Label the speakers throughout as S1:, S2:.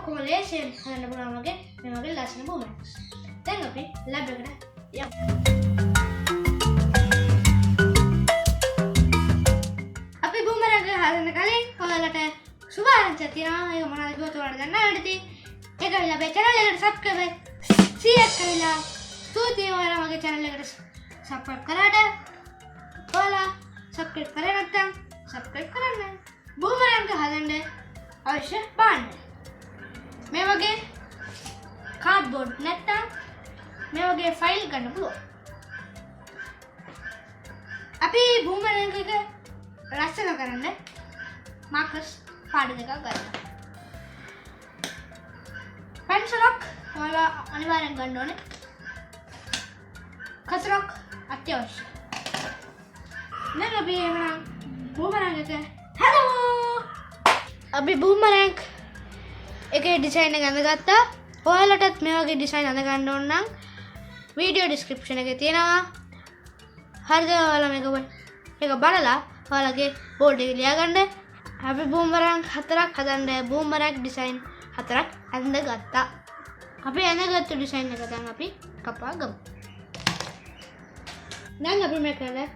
S1: ඔක්කොම ලේසියෙන් හදන්න පුළුවන් වගේ මේ වගේ ලස්සන බූමරැංග්ස්. දැන් අපි ලැබ් එකට යමු. අපි බූමරැංග් හදන්න කලින් ඔයාලට සුබ ආරංචියක් තියෙනවා. ඒක මොනවද කිව්වොත් ඔයාලට දැනන්න ඇති. ඒක විලා අපේ channel එකට subscribe කරලා ස්තුතියි ඔයාලා මගේ channel එකට subscribe කරාට. ඔයාලා subscribe කරේ නැත්නම් subscribe කරන්න. බූමරැංග් හදන්න අවශ්‍ය පාන්න මේ වගේ කාඩ්බෝඩ් නැත්නම් මේ වගේ ෆයිල් ගන්න පුළුවන්. අපි බූමරැංග් එක ලස්සන කරන්න මාකර්ස් පාඩු දෙකක් ගන්නවා. පෙන්සලක් ඔයාලා අනිවාර්යෙන් ගන්න ඕනේ. කතරක් අත්‍යවශ්‍යයි. දැන් අපි එමනම් බූමරැංග් එක හදමු. අපි බූමරැංග් එකේ ඩිසයින් එක අඳගත්තා. ඔයාලටත් මේ වගේ ඩිසයින් අඳ ගන්න ඕන නම් වීඩියෝ ඩිස්ක්‍රිප්ෂන් එකේ තියෙනවා. හරිද? ඔයාලා මේක බලලා ඔයාලගේ බෝඩ් එකේ ලියාගන්න. අපි බූමරැංග් 4ක් හදන්න බූමරැංග් ඩිසයින් 4ක් අඳගත්තා. අපි අඳගත්තු ඩිසයින් එක දැන් අපි කපා ගමු. දැන් අපි මේකේ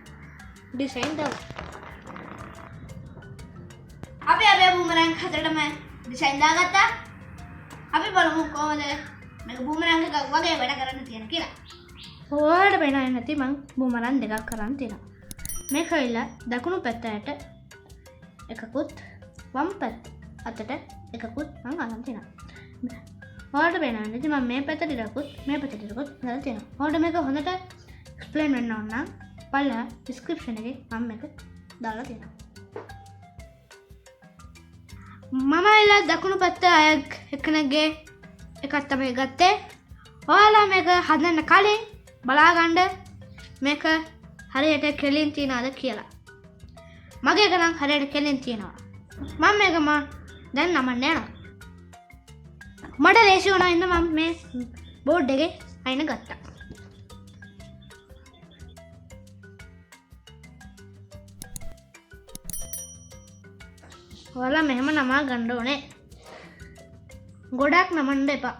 S1: ඩිසයින් දාමු. අපි අපේ බූමරැංග් 4ටම ඩිසයින් දාගත්තා. අපි බලමු කොහොමද මේක බූමරැංග් එකක් වගේ වැඩ කරන්න තියෙන කියලා. ඔයාලට පේන්නේ නැති මං බූමරැංග් දෙකක් කරන් තියෙනවා. මේක ඇවිල්ලා දකුණු පැත්තට එකකුත් වම් පැත්ත අතට එකකුත් මං අරන් තියෙනවා. ඔයාලට පේන්නේ නැති මම මේ පැත්තට ඉරකුත් මේ පැත්තට ඉරකුත් දාලා තියෙනවා. ඔයාලට මේක හොඳට එක්ස්ප්ලেইন වෙන්න ඕන නම් බලලා ඩිස්ක්‍රිප්ෂන් එකේ මම මේක දාලා තියෙනවා. මම එලා දකුණු පැත්ත අය එක්කෙනෙක්ගේ එකක් තමයි ගත්තේ. ඔයාලා මේක හදන්න කලින් බලාගන්න මේක හරියට කෙලින් තියනවද කියලා. මගේ එක නම් හරියට කෙලින් තියෙනවා. මම මේක දැන් නමන්න යනවා. මට ලේසි වුණා ඉන්න මම මේ බෝඩ් එකේ අයින ගත්තා. ඔයාලා මෙහෙම නමා ගන්න ඕනේ. ගොඩක් නමන්න එපා.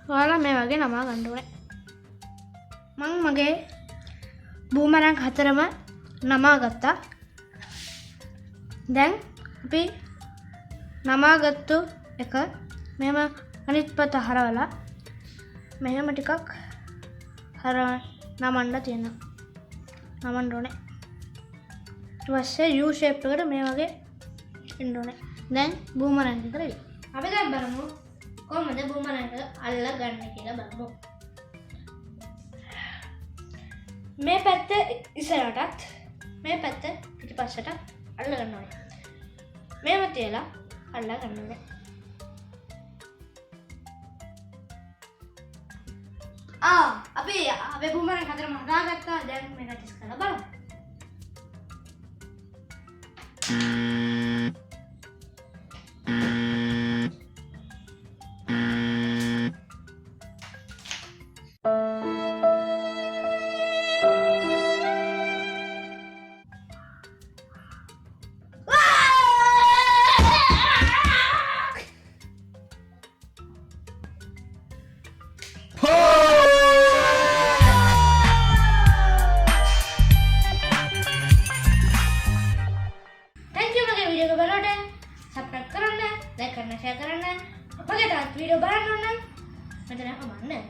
S1: ඔයාලා මේ වගේ නමා ගන්න ඕනේ. මම මගේ බූමරැංග් 4ම නමා ගත්තා. දැන් අපි නමාගත්තු එක මෙහෙම අනිත් පැත්ත හරවලා මෙහෙම ටිකක් නමන්න තියෙනවා. නමන්න ඕනේ. ඊට පස්සේ U shape එකට මේ වගේ එන්න ඕනේ. දැන් බූමරැංග් එක රෙඩි. අපි දැන් බලමු කොහොමද බූමරැංග් එක අල්ලගන්න කියලා බලමු. මේ පැත්ත ඉස්සරහටත් මේ පැත්ත පිටිපස්සට අල්ලගන්න ඕනේ. මේව තියලා අල්ලගන්න ඕනේ. අපි අපේ බූමරැංග් 4ම හදාගත්තා. දැන් මේක ටෙස්ට් කරලා බලමු. subscribe කරන්න, like කරන්න, share කරන්න. අපගේ තවත් වීඩියෝ බලන්න ඕන නම් මෙතන කමන්න.